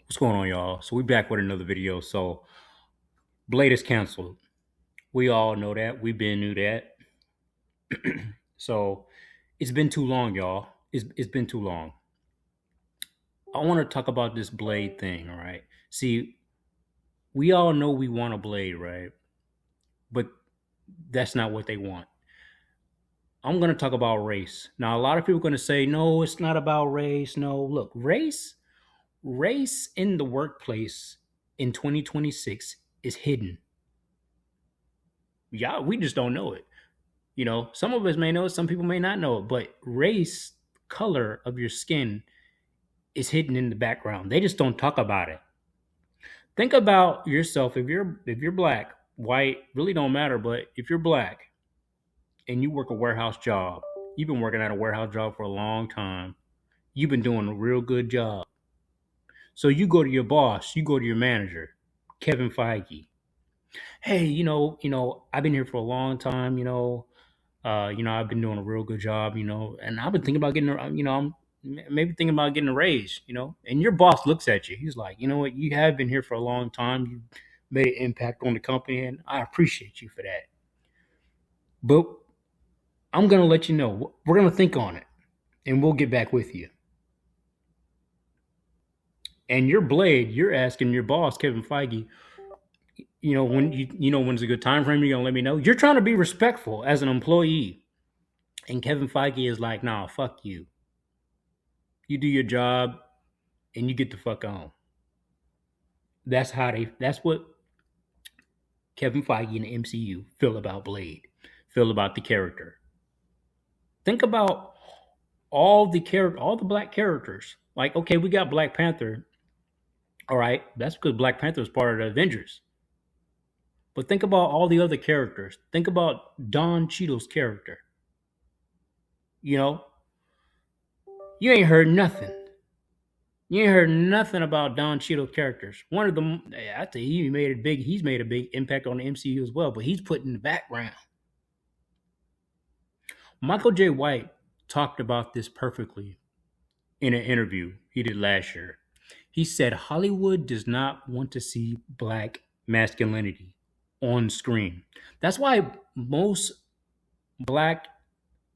What's going on, y'all? So we back with another video. So Blade is canceled. We all know that. We been knew that. So it's been too long, y'all. It's been too long. I want to talk about this Blade thing, all right? See, we all know we want a Blade, right? But that's not what they want. I'm going to talk about race. Now, a lot of people are going to say, no, it's not about race. No, look, race in the workplace in 2026 is hidden. Yeah, we just don't know it. Some of us may know it, some people may not know it, but race, color of your skin is hidden in the background. They just don't talk about it. Think about yourself. If you're black, white, really don't matter, but if you're black and you work a warehouse job, you've been working at a warehouse job for a long time. You've been doing a real good job. So you go to your boss, you go to your manager, Kevin Feige. Hey, I've been here for a long time, I've been doing a real good job, and I've been thinking about getting, I'm maybe thinking about getting a raise, and your boss looks at you. He's like, you know what, you have been here for a long time. You made an impact on the company, and I appreciate you for that. But I'm going to let you know, we're going to think on it, and we'll get back with you. And your Blade, you're asking your boss, Kevin Feige, when's a good time frame, you're going to let me know. You're trying to be respectful as an employee. And Kevin Feige is like, nah, fuck you. You do your job and you get the fuck on. That's what Kevin Feige and the MCU feel about Blade, feel about the character. Think about all the black characters. Like, okay, we got Black Panther. All right, that's because Black Panther is part of the Avengers. But think about all the other characters. Think about Don Cheadle's character. You know, you ain't heard nothing. You ain't heard nothing about Don Cheadle characters. One of them, I tell you, he's made a big impact on the MCU as well, but he's put in the background. Michael J. White talked about this perfectly in an interview he did last year. He said Hollywood does not want to see black masculinity on screen. That's why most black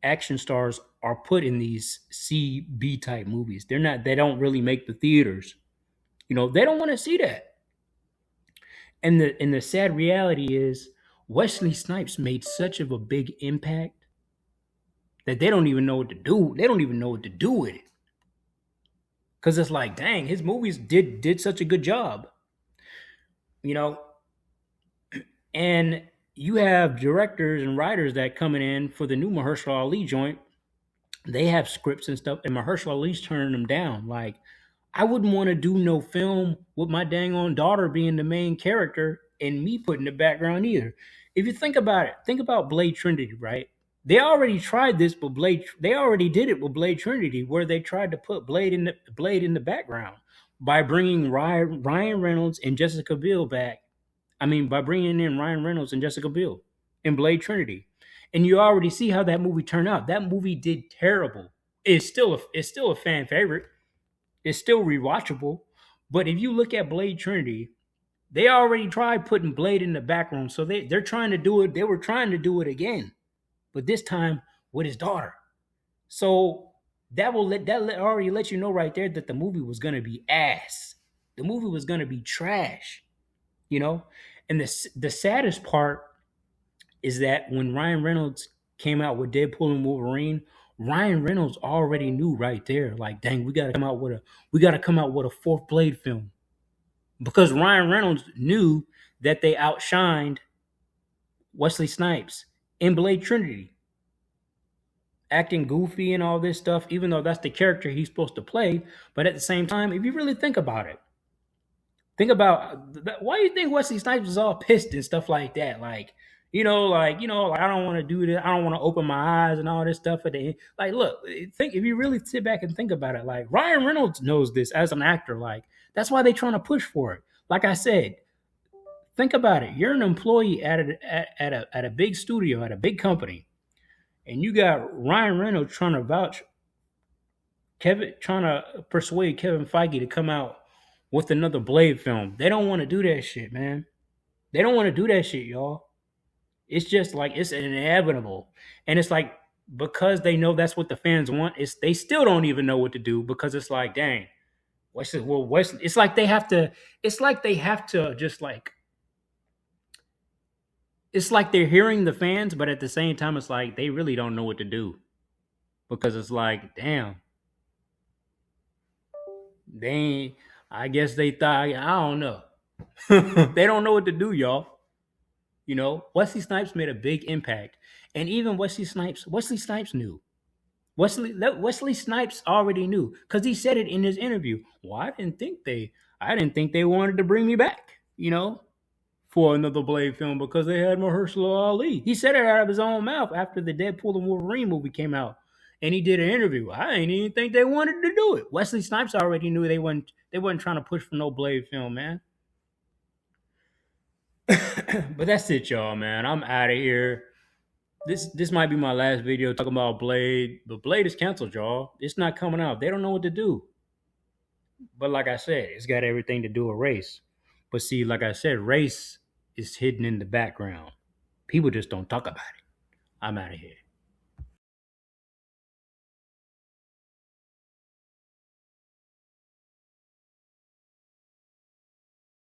action stars are put in these C-B type movies. They don't really make the theaters. They don't want to see that. And the sad reality is Wesley Snipes made such of a big impact that they don't even know what to do. They don't even know what to do with it. Cause it's like, dang, his movies did such a good job. You know, and you have directors and writers that coming in for the new Mahershala Ali joint. They have scripts and stuff, and Mahershala Ali's turning them down. Like, I wouldn't want to do no film with my dang on daughter being the main character and me putting the background either. If you think about it, think about Blade Trinity, right? They already tried this, but they already did it with Blade Trinity, where they tried to put Blade in the background by bringing Ryan Reynolds and Jessica Biel back. I mean, by bringing in Ryan Reynolds and Jessica Biel in Blade Trinity, and you already see how that movie turned out. That movie did terrible. It's still a fan favorite. It's still rewatchable. But if you look at Blade Trinity, they already tried putting Blade in the background, so they're trying to do it. They were trying to do it again, but this time with his daughter. So already let you know right there that the movie was gonna be ass. The movie was gonna be trash. You know, and the saddest part is that when Ryan Reynolds came out with Deadpool and Wolverine, Ryan Reynolds already knew right there, like, dang, we gotta come out with a fourth Blade film. Because Ryan Reynolds knew that they outshined Wesley Snipes in Blade Trinity. Acting goofy and all this stuff, even though that's the character he's supposed to play. But at the same time, if you really think about it, think about why do you think Wesley Snipes is all pissed and stuff like that? Like, I don't want to do this. I don't want to open my eyes and all this stuff at the end. Like, look, think if you really sit back and think about it, like Ryan Reynolds knows this as an actor. Like, that's why they're trying to push for it. Like I said, think about it. You're an employee at a big studio, at a big company, and you got Ryan Reynolds trying to persuade Kevin Feige to come out with another Blade film. They don't want to do that shit, man. They don't want to do that shit, y'all. It's just like it's inevitable. And it's like because they know that's what the fans want, it's they still don't even know what to do because it's like, dang, Wesley, it's like they have to just like it's like they're hearing the fans, but at the same time, it's like they really don't know what to do because it's like, damn, they ain't, I guess they thought, I don't know. They don't know what to do, y'all. You know, Wesley Snipes made a big impact. And even Wesley Snipes knew. Wesley Snipes already knew because he said it in his interview. Well, I didn't think they wanted to bring me back, you know, for another Blade film because they had Mahershala Ali. He said it out of his own mouth after the Deadpool and Wolverine movie came out, and he did an interview. I didn't even think they wanted to do it. Wesley Snipes already knew they wasn't trying to push for no Blade film, man. But that's it, y'all, man. I'm out of here. This might be my last video talking about Blade, but Blade is canceled, y'all. It's not coming out. They don't know what to do. But like I said, it's got everything to do with race. But see, like I said, race is hidden in the background. People just don't talk about it. I'm out of here.